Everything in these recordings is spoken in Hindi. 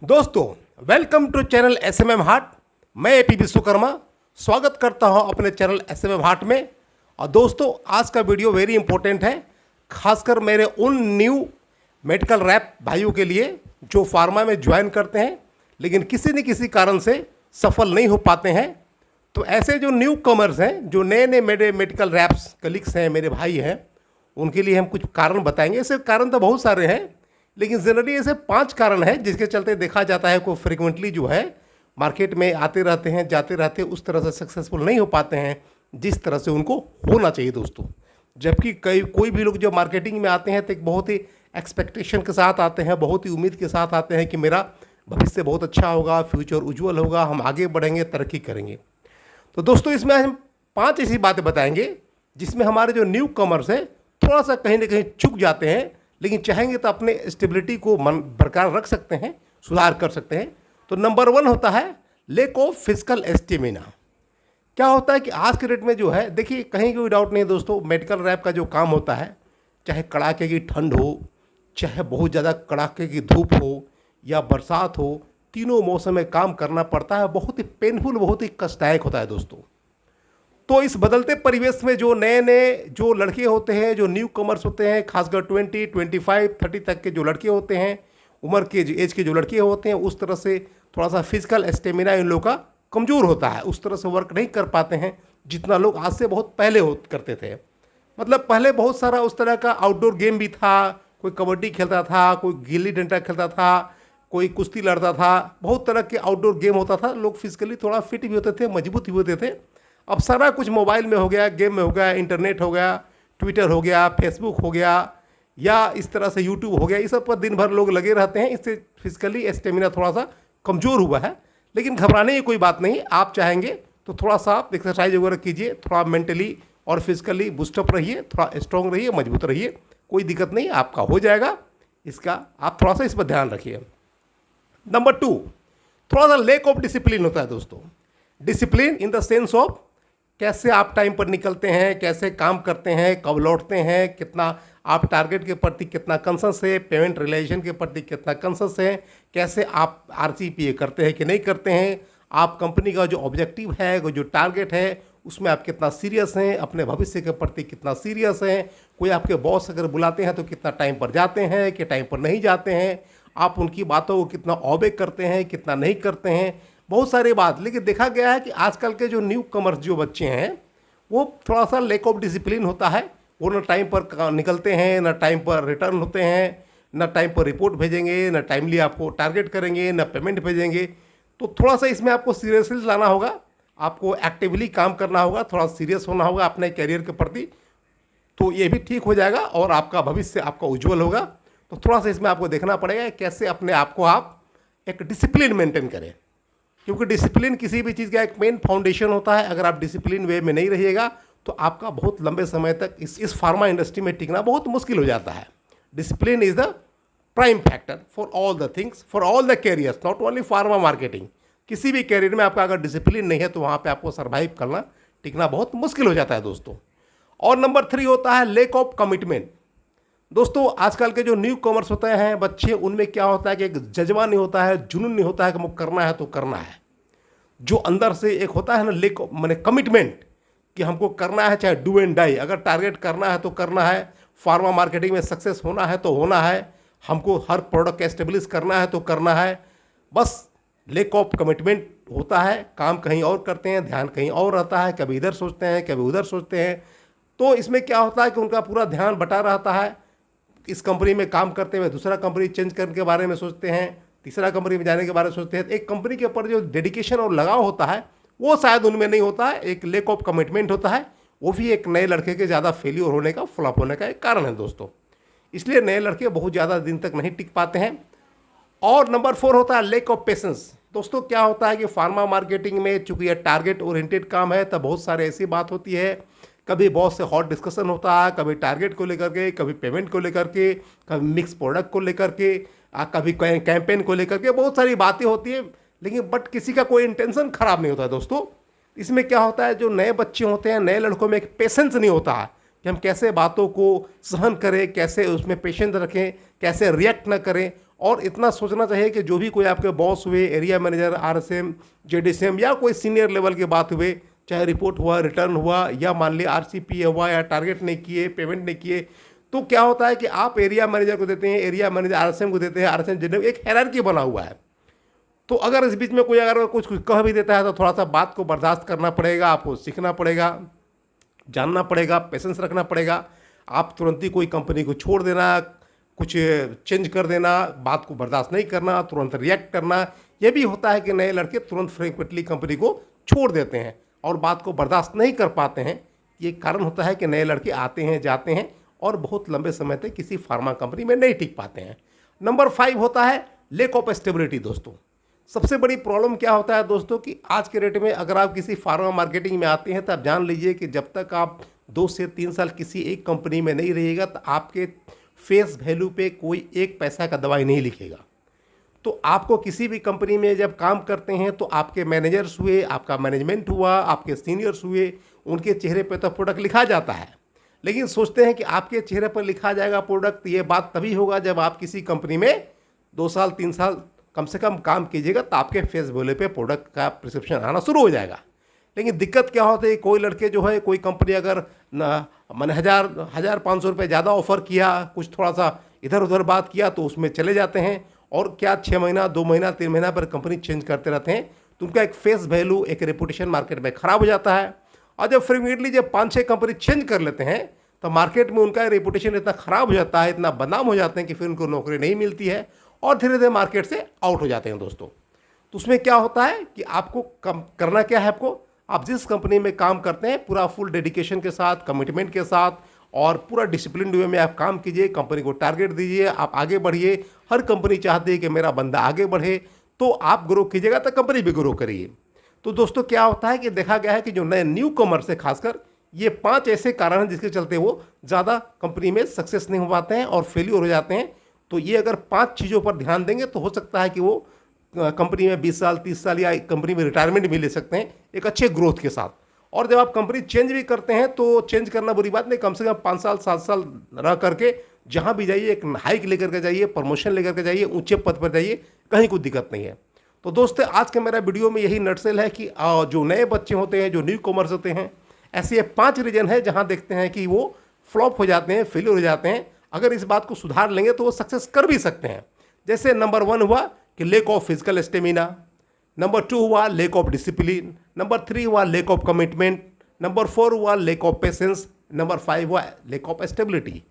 दोस्तों, welcome to channel SMM heart. मैं एपी विश्वकर्मा स्वागत करता हूं अपने चैनल एसएमएम हार्ट में। और दोस्तों, आज का वीडियो वेरी इंपॉर्टेंट है, खासकर मेरे उन न्यू मेडिकल रैप भाइयों के लिए जो फार्मा में ज्वाइन करते हैं लेकिन किसी न किसी कारण से सफल नहीं हो पाते हैं। तो ऐसे जो न्यू कमर्स हैं, जो नए नए मेरे मेडिकल रैप्स कलीग्स हैं, मेरे भाई हैं, उनके लिए हम कुछ कारण बताएंगे। ऐसे कारण तो बहुत सारे हैं, लेकिन जनरली ऐसे 5 कारण हैं जिसके चलते देखा जाता है को फ्रिक्वेंटली जो है मार्केट में आते रहते हैं, जाते रहते हैं, उस तरह से सक्सेसफुल नहीं हो पाते हैं जिस तरह से उनको होना चाहिए दोस्तों। जबकि कोई भी लोग जो मार्केटिंग में आते हैं तो एक बहुत ही एक्सपेक्टेशन के साथ आते हैं, बहुत ही उम्मीद के साथ आते हैं कि मेरा भविष्य बहुत अच्छा होगा, फ्यूचर उज्जवल होगा, हम आगे बढ़ेंगे, तरक्की करेंगे। तो दोस्तों, इसमें हम 5 ऐसी बातें बताएंगे जिसमें हमारे जो न्यू कमर्स हैं थोड़ा सा कहीं ना कहीं चूक जाते हैं, लेकिन चाहेंगे तो अपने स्टेबिलिटी को बरकरार रख सकते हैं, सुधार कर सकते हैं। तो नंबर 1 होता है लैक ऑफ फिजिकल एस्टेमिना। क्या होता है कि आज के डेट में जो है, देखिए कहीं कोई डाउट नहीं है दोस्तों, मेडिकल रैप का जो काम होता है, चाहे कड़ाके की ठंड हो, चाहे बहुत ज़्यादा कड़ाके की धूप हो या बरसात हो, तीनों मौसम में काम करना पड़ता है। बहुत ही पेनफुल, बहुत ही कष्टदायक होता है दोस्तों। तो इस बदलते परिवेश में जो नए नए जो लड़के होते हैं, जो न्यू कमर्स होते हैं, खासकर 20, 25, 30 तक के जो लड़के होते हैं, उम्र के एज के जो लड़के होते हैं, उस तरह से थोड़ा सा फिजिकल स्टेमिना इन लोगों का कमज़ोर होता है, उस तरह से वर्क नहीं कर पाते हैं जितना लोग आज से बहुत पहले करते थे। मतलब पहले बहुत सारा उस तरह का आउटडोर गेम भी था, कोई कबड्डी खेलता था, कोई गिल्ली डंडा खेलता था, कोई कुश्ती लड़ता था, बहुत तरह के आउटडोर गेम होता था। लोग फिजिकली थोड़ा फिट भी होते थे, मजबूत भी होते थे। अब सारा कुछ मोबाइल में हो गया, गेम में हो गया, इंटरनेट हो गया, ट्विटर हो गया, फेसबुक हो गया, या इस तरह से यूट्यूब हो गया, इस सब पर दिन भर लोग लगे रहते हैं। इससे फिजिकली स्टेमिना थोड़ा सा कमज़ोर हुआ है। लेकिन घबराने की कोई बात नहीं, आप चाहेंगे तो थोड़ा सा आप एक्सरसाइज वगैरह कीजिए, थोड़ा मेंटली और फिजिकली बूस्टअप रहिए, थोड़ा स्ट्रॉन्ग रहिए, मजबूत रहिए, कोई दिक्कत नहीं, आपका हो जाएगा। इसका आप थोड़ा सा इस पर ध्यान रखिए। नंबर 2, थोड़ा सा लैक ऑफ डिसिप्लिन होता है दोस्तों। Discipline in the sense of कैसे आप टाइम पर निकलते हैं, कैसे काम करते हैं, कब लौटते हैं, कितना आप टारगेट के प्रति कितना कंसर्स है, पेमेंट रिलेशन के प्रति कितना कंसर्स है, कैसे आप आरसीपीए करते हैं कि नहीं करते हैं, आप कंपनी का जो ऑब्जेक्टिव है, जो टारगेट है, उसमें आप कितना सीरियस हैं, अपने भविष्य के प्रति कितना सीरियस हैं, कोई आपके बॉस अगर बुलाते हैं तो कितना टाइम पर जाते हैं कि टाइम पर नहीं जाते हैं, आप उनकी बातों को कितना ऑबे करते हैं, कितना नहीं करते हैं, बहुत सारी बात। लेकिन देखा गया है कि आजकल के जो न्यू कमर्स जो बच्चे हैं वो थोड़ा सा लैक ऑफ डिसिप्लिन होता है। वो ना टाइम पर निकलते हैं, ना टाइम पर रिटर्न होते हैं, ना टाइम पर रिपोर्ट भेजेंगे, ना टाइमली आपको टारगेट करेंगे, ना पेमेंट भेजेंगे। तो थोड़ा सा इसमें आपको सीरियसली लाना होगा, आपको एक्टिवली काम करना होगा, थोड़ा सीरियस होना होगा अपने करियर के प्रति, तो ये भी ठीक हो जाएगा और आपका भविष्य आपका उज्जवल होगा। तो थोड़ा सा इसमें आपको देखना पड़ेगा कैसे अपने आप को आप एक डिसिप्लिन मेंटेन करें, क्योंकि डिसिप्लिन किसी भी चीज़ का एक मेन फाउंडेशन होता है। अगर आप डिसिप्लिन वे में नहीं रहिएगा तो आपका बहुत लंबे समय तक इस फार्मा इंडस्ट्री में टिकना बहुत मुश्किल हो जाता है। Discipline is the prime factor for all the things, for all the carriers, not only pharma marketing. किसी भी कैरियर में आपका अगर डिसिप्लिन नहीं है तो वहाँ पर आपको सर्वाइव करना, टिकना बहुत मुश्किल हो जाता है दोस्तों। और नंबर 3 होता है लैक ऑफ कमिटमेंट। दोस्तों, आजकल के जो न्यू कॉमर्स होते हैं बच्चे, उनमें क्या होता है कि एक जज्बा नहीं होता है, जुनून नहीं होता है कि मुझे करना है तो करना है। जो अंदर से एक होता है ना लेक माने कमिटमेंट, कि हमको करना है, चाहे डू एंड डाई। अगर टारगेट करना है तो करना है, फार्मा मार्केटिंग में सक्सेस होना है तो होना है, हमको हर प्रोडक्ट एस्टेब्लिश करना है तो करना है। बस लैक ऑफ कमिटमेंट होता है, काम कहीं और करते हैं, ध्यान कहीं और रहता है, कभी इधर सोचते हैं, कभी उधर सोचते हैं। तो इसमें क्या होता है कि उनका पूरा ध्यान बटा रहता है। इस कंपनी में काम करते हुए दूसरा कंपनी चेंज करने के बारे में सोचते हैं, तीसरा कंपनी में जाने के बारे में सोचते हैं। एक कंपनी के ऊपर जो डेडिकेशन और लगाव होता है वो शायद उनमें नहीं होता है, एक लैक ऑफ कमिटमेंट होता है। वो भी एक नए लड़के के ज़्यादा फेल्योर होने का, फ्लॉप होने का एक कारण है दोस्तों। इसलिए नए लड़के बहुत ज़्यादा दिन तक नहीं टिक पाते हैं। और नंबर 4 होता है लैक ऑफ पेशेंस। दोस्तों, क्या होता है कि फार्मा मार्केटिंग में चूंकि यह टारगेट ओरिएंटेड काम है, तब बहुत सारे ऐसी बात होती है, कभी बॉस से हॉट डिस्कशन होता है, कभी टारगेट को लेकर के, कभी पेमेंट को लेकर के, कभी मिक्स प्रोडक्ट को लेकर के, कभी कैंपेन को लेकर के, बहुत सारी बातें होती है। लेकिन बट किसी का कोई इंटेंशन खराब नहीं होता है दोस्तों। इसमें क्या होता है, जो नए बच्चे होते हैं, नए लड़कों में एक पेशेंस नहीं होता है कि हम कैसे बातों को सहन करें, कैसे उसमें पेशेंस रखें, कैसे रिएक्ट ना करें। और इतना सोचना चाहिए कि जो भी कोई आपके बॉस हुए, एरिया मैनेजर, आरएसएम, जेडीसीएम या कोई सीनियर लेवल की बात हुए, चाहे रिपोर्ट हुआ, रिटर्न हुआ, या मान लिया आरसीपी हुआ, या टारगेट नहीं किए, पेमेंट नहीं किए, तो क्या होता है कि आप एरिया मैनेजर को देते हैं, एरिया मैनेजर आरएसएम को देते हैं, आरएसएम जेडीएम, एक हायरार्की बना हुआ है। तो अगर इस बीच में कोई अगर कुछ कह भी देता है तो थोड़ा सा बात को बर्दाश्त करना पड़ेगा, आपको सीखना पड़ेगा, जानना पड़ेगा, पेशेंस रखना पड़ेगा। आप तुरंत ही कोई कंपनी को छोड़ देना, कुछ चेंज कर देना, बात को बर्दाश्त नहीं करना, तुरंत रिएक्ट करना, ये भी होता है कि नए लड़के तुरंत फ्रीक्वेंटली कंपनी को छोड़ देते हैं और बात को बर्दाश्त नहीं कर पाते हैं। ये कारण होता है कि नए लड़के आते हैं, जाते हैं और बहुत लंबे समय तक किसी फार्मा कंपनी में नहीं टिक पाते हैं। नंबर 5 होता है लैक ऑफ स्टेबिलिटी। दोस्तों, सबसे बड़ी प्रॉब्लम क्या होता है दोस्तों कि आज के रेट में अगर आप किसी फार्मा मार्केटिंग में आते हैं तो आप जान लीजिए कि जब तक आप 2 से 3 साल किसी एक कंपनी में नहीं रहिएगा तो आपके फेस वैल्यू पे कोई एक पैसा का दवाई नहीं लिखेगा। तो आपको किसी भी कंपनी में जब काम करते हैं तो आपके मैनेजर्स हुए, आपका मैनेजमेंट हुआ, आपके सीनियर्स हुए, उनके चेहरे पे तो प्रोडक्ट लिखा जाता है, लेकिन सोचते हैं कि आपके चेहरे पर लिखा जाएगा प्रोडक्ट। ये बात तभी होगा जब आप किसी कंपनी में 2 साल 3 साल कम से कम काम कीजिएगा, तो आपके फेस वैल्यू पे प्रोडक्ट का प्रिस्क्रिप्शन आना शुरू हो जाएगा। लेकिन दिक्कत क्या होती है, कोई लड़के जो है, कोई कंपनी अगर मैंने 1,500 रुपये ज़्यादा ऑफर किया, कुछ थोड़ा सा इधर उधर बात किया तो उसमें चले जाते हैं और क्या 6 महीना, 2 महीना, 3 महीना पर कंपनी चेंज करते रहते हैं, तो उनका एक फेस वैल्यू, एक रेपुटेशन मार्केट में ख़राब हो जाता है। और जब फ्रीक्वेंटली जब 5-6 कंपनी चेंज कर लेते हैं तो मार्केट में उनका रेपुटेशन इतना ख़राब हो जाता है, इतना बदनाम हो जाते हैं कि फिर उनको नौकरी नहीं मिलती है और धीरे धीरे मार्केट से आउट हो जाते हैं। दोस्तों, तो उसमें क्या होता है कि आपको करना क्या है, आपको आप जिस कंपनी में काम करते हैं पूरा फुल डेडिकेशन के साथ, कमिटमेंट के साथ और पूरा डिसिप्लिन वे में आप काम कीजिए, कंपनी को टारगेट दीजिए, आप आगे बढ़िए। हर कंपनी चाहती है कि मेरा बंदा आगे बढ़े, तो आप ग्रो कीजिएगा तो कंपनी भी ग्रो करिए। तो दोस्तों, क्या होता है कि देखा गया है कि जो नए न्यू कमर्स है, खासकर ये 5 ऐसे कारण हैं जिसके चलते वो ज़्यादा कंपनी में सक्सेस नहीं हो पाते हैं और फेल्यूर हो जाते हैं। तो ये अगर 5 चीज़ों पर ध्यान देंगे तो हो सकता है कि वो कंपनी में 20 साल 30 साल या कंपनी में रिटायरमेंट भी ले सकते हैं एक अच्छे ग्रोथ के साथ। और जब आप कंपनी चेंज भी करते हैं तो चेंज करना बुरी बात नहीं, कम से कम 5 साल 7 साल रह करके जहाँ भी जाइए एक हाइक लेकर के जाइए, प्रमोशन लेकर के जाइए, ऊंचे पद पर जाइए, कहीं कोई दिक्कत नहीं है। तो दोस्तों, आज के मेरा वीडियो में यही नटसेल है कि जो नए बच्चे होते हैं, जो न्यू कॉमर्स होते हैं, ऐसे 5 रीजन है जहाँ देखते हैं कि वो फ्लॉप हो जाते हैं, फेलियर हो जाते हैं। अगर इस बात को सुधार लेंगे तो वो सक्सेस कर भी सकते हैं। जैसे नंबर 1 हुआ कि lack of physical stamina, number 2 हुआ लैक ऑफ डिसिप्लिन, नंबर 3 हुआ लैक ऑफ कमिटमेंट, नंबर 4 हुआ लैक ऑफ पेशेंस, नंबर 5 हुआ लैक ऑफ स्टेबिलिटी।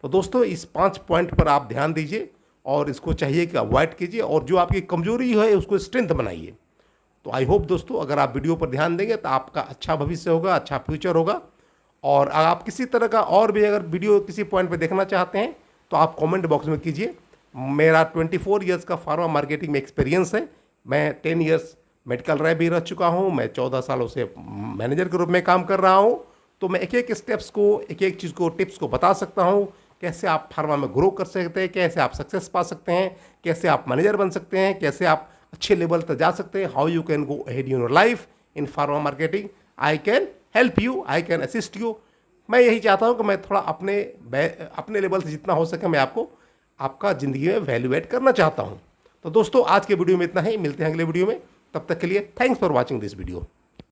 तो दोस्तों, इस 5 पॉइंट पर आप ध्यान दीजिए और इसको चाहिए कि अवॉइड कीजिए और जो आपकी कमजोरी है उसको स्ट्रेंथ बनाइए। तो आई होप दोस्तों, अगर आप वीडियो पर ध्यान देंगे तो आपका अच्छा भविष्य होगा, अच्छा फ्यूचर होगा। और आप किसी तरह का और भी अगर वीडियो किसी पॉइंट पे देखना चाहते हैं तो आप कमेंट बॉक्स में कीजिए। मेरा 24 इयर्स का फार्मा मार्केटिंग में एक्सपीरियंस है। मैं 10 इयर्स मेडिकल रैप भी रह चुका हूँ। मैं 14 सालों से मैनेजर के रूप में काम कर रहा हूँ। तो मैं एक एक स्टेप्स को, एक एक चीज़ को, टिप्स को बता सकता हूँ, कैसे आप फार्मा में ग्रो कर सकते हैं, कैसे आप सक्सेस पा सकते हैं, कैसे आप मैनेजर बन सकते हैं, कैसे आप अच्छे लेवल तक जा सकते हैं, how you can go ahead in your life in pharma marketing. I can help you, I can assist you. मैं यही चाहता हूँ कि मैं थोड़ा अपने लेवल से जितना हो सके मैं आपका ज़िंदगी में वैल्यू ऐड करना चाहता हूँ। तो दोस्तों, आज के वीडियो में इतना ही। मिलते हैं अगले वीडियो में, तब तक के लिए thanks for watching this video.